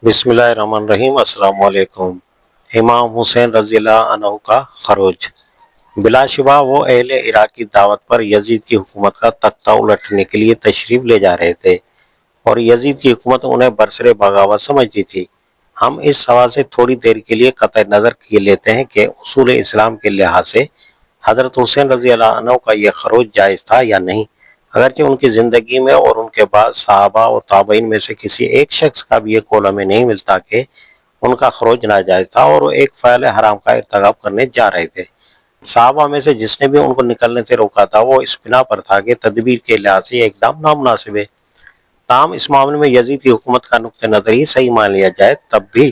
بسم اللہ الرحمن الرحیم۔ السلام علیکم۔ امام حسین رضی اللہ عنہ کا خروج۔ بلا شبہ وہ اہل عراق کی دعوت پر یزید کی حکومت کا تختہ الٹنے کے لیے تشریف لے جا رہے تھے اور یزید کی حکومت انہیں برسر بغاوت سمجھتی تھی۔ ہم اس سوال سے تھوڑی دیر کے لیے قطع نظر کیے لیتے ہیں کہ اصول اسلام کے لحاظ سے حضرت حسین رضی اللہ عنہ کا یہ خروج جائز تھا یا نہیں، اگرچہ ان کی زندگی میں اور ان کے بعد صحابہ اور تابعین میں سے کسی ایک شخص کا بھی یہ قول ہمیں نہیں ملتا کہ ان کا خروج ناجائز تھا اور وہ ایک فعل حرام کا ارتکاب کرنے جا رہے تھے۔ صحابہ میں سے جس نے بھی ان کو نکلنے سے روکا تھا وہ اس بنا پر تھا کہ تدبیر کے لحاظ سے یہ اقدام نامناسب ہے۔ تاہم اس معاملے میں یزید کی حکومت کا نقطہ نظر ہی صحیح مان لیا جائے تب بھی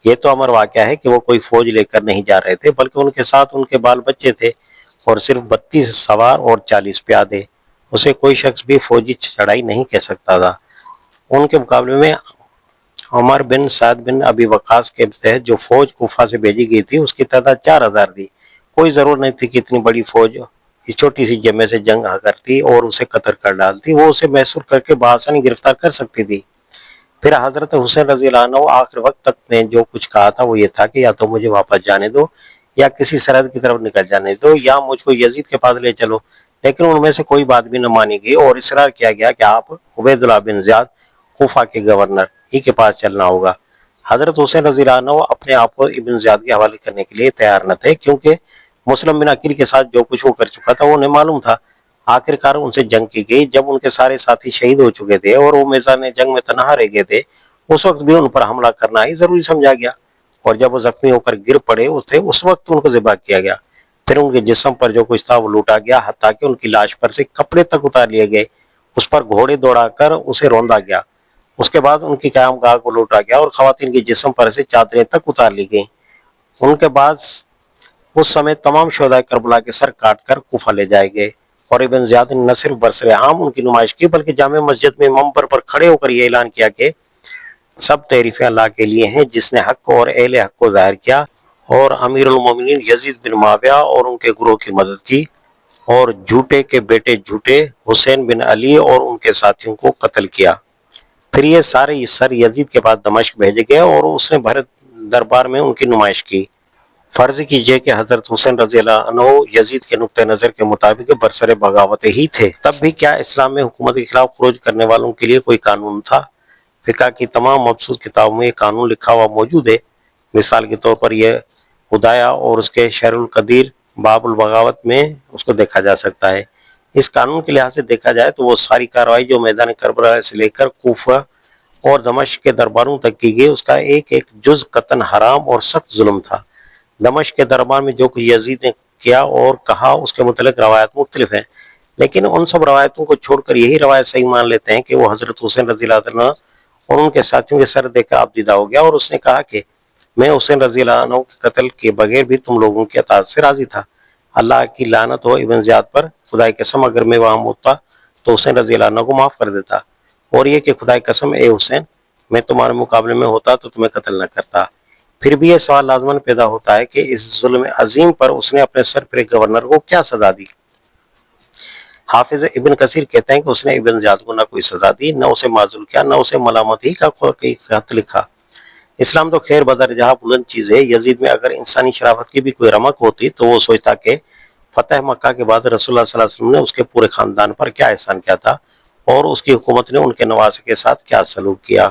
یہ تو امر واقعہ ہے کہ وہ کوئی فوج لے کر نہیں جا رہے تھے، بلکہ ان کے ساتھ ان کے بال بچے تھے اور صرف 32 سوار اور 40 پیادے۔ اسے کوئی شخص بھی فوجی چڑھائی نہیں کہہ سکتا تھا۔ ان کے مقابلے میں عمر بن سعد بن ابی وقاص کے تحت جو فوج کوفہ سے بھیجی گئی تھی اس کی تعداد 4000 تھی۔ کوئی ضرورت نہیں تھی کہ اتنی بڑی فوج اس چھوٹی سی جمع سے جنگ کرتی اور اسے قتل کر ڈالتی، وہ اسے محصور کر کے بآسانی گرفتار کر سکتی تھی۔ پھر حضرت حسین رضی اللہ عنہ آخر وقت تک میں جو کچھ کہا تھا وہ یہ تھا کہ یا تو مجھے واپس جانے دو یا کسی سرحد کی طرف نکل جانے دو یا مجھ کو یزید کے پاس لے چلو، لیکن ان میں سے کوئی بات بھی نہ مانی گئی اور اصرار کیا گیا کہ آپ عبیداللہ بن زیاد کوفہ کے گورنر ہی کے پاس چلنا ہوگا۔ حضرت حسین رضی اللہ عنہ اپنے آپ کو ابن زیاد کے حوالے کرنے کے لیے تیار نہ تھے، کیونکہ مسلم بن عقیل کے ساتھ جو کچھ وہ کر چکا تھا وہ انہیں معلوم تھا۔ آخر کار ان سے جنگ کی گئی۔ جب ان کے سارے ساتھی شہید ہو چکے تھے اور وہ میدان جنگ میں تنہا رہ گئے تھے، اس وقت بھی ان پر حملہ کرنا ہی ضروری سمجھا گیا، اور جب وہ زخمی ہو کر گر پڑے اس وقت ان کو ذبح کیا گیا۔ پھر ان کے جسم پر جو کچھ تھا وہ لوٹا گیا، حتیٰ کہ ان کی لاش پر سے کپڑے تک اتار لیے گئے، اس پر گھوڑے دوڑا کر اسے روندا گیا۔ اس کے بعد ان کی قیام گاہ کو لوٹا گیا اور خواتین کے جسم پر سے چادریں تک اتار لی گئیں۔ ان کے بعد اس سمے تمام شہدائے کربلا کے سر کاٹ کر کوفہ لے جائے گئے، اور ابن زیاد نے نہ صرف برسر عام ان کی نمائش کی بلکہ جامع مسجد میں منبر پر کھڑے ہو کر یہ اعلان کیا کہ سب تعریفیں اللہ کے لیے ہیں جس نے حق اور اہل حق کو ظاہر کیا اور امیر المومنین یزید بن معاویہ اور ان کے گروہ کی مدد کی، اور جھوٹے کے بیٹے جھوٹے حسین بن علی اور ان کے ساتھیوں کو قتل کیا۔ پھر یہ سارے سر یزید کے پاس دمشق بھیجے گئے اور اس نے بھر دربار میں ان کی نمائش کی۔ فرض کیجئے کہ حضرت حسین رضی اللہ عنہ یزید کے نقطہ نظر کے مطابق برسر بغاوت ہی تھے، تب بھی کیا اسلام میں حکومت کے خلاف خروج کرنے والوں کے لیے کوئی قانون تھا؟ فقہ کی تمام مبسوط کتابوں میں یہ قانون لکھا ہوا موجود ہے۔ مثال کے طور پر یہ ہدایہ اور اس کے شرح القدیر باب البغاوت میں اس کو دیکھا جا سکتا ہے۔ اس قانون کے لحاظ سے دیکھا جائے تو وہ ساری کارروائی جو میدان کربلا سے لے کر کوفہ اور دمشق کے درباروں تک کی گئی، اس کا ایک ایک جز قطعاً حرام اور سخت ظلم تھا۔ دمشق کے دربار میں جو کچھ یزید نے کیا اور کہا اس کے متعلق روایات مختلف ہیں، لیکن ان سب روایتوں کو چھوڑ کر یہی روایت صحیح مان لیتے ہیں کہ وہ حضرت حسین رضی اللہ عنہ اور ان کے ساتھیوں کے سر دیکھ کر آبدیدہ ہو گیا، اور اس نے کہا کہ میں حسین رضی اللہ عنہ کے قتل کے بغیر بھی تم لوگوں کی اطاعت سے راضی تھا۔ اللہ کی لعنت ہو ابن زیاد پر، خدا کی قسم اگر میں وہاں ہوتا تو حسین رضی اللہ عنہ کو معاف کر دیتا، اور یہ کہ خدا کی قسم اے حسین میں تمہارے مقابلے میں ہوتا تو تمہیں قتل نہ کرتا۔ پھر بھی یہ سوال لازماً پیدا ہوتا ہے کہ اس ظلم عظیم پر اس نے اپنے سر پر گورنر کو کیا سزا دی؟ حافظ ابن کثیر کہتے ہیں کہ اس نے ابن زیاد کو نہ کوئی سزا دی، نہ اسے معزول کیا، نہ اسے ملامت ہی کا کوئی خط لکھا۔ اسلام تو خیر بدر جہاں بلند چیز ہے۔ یزید میں اگر انسانی شرافت کی بھی کوئی رمق ہوتی تو وہ سوچتا کہ فتح مکہ کے بعد رسول اللہ صلی اللہ علیہ وسلم نے اس کے پورے خاندان پر کیا احسان کیا تھا اور اس کی حکومت نے ان کے نواسے کے ساتھ کیا سلوک کیا۔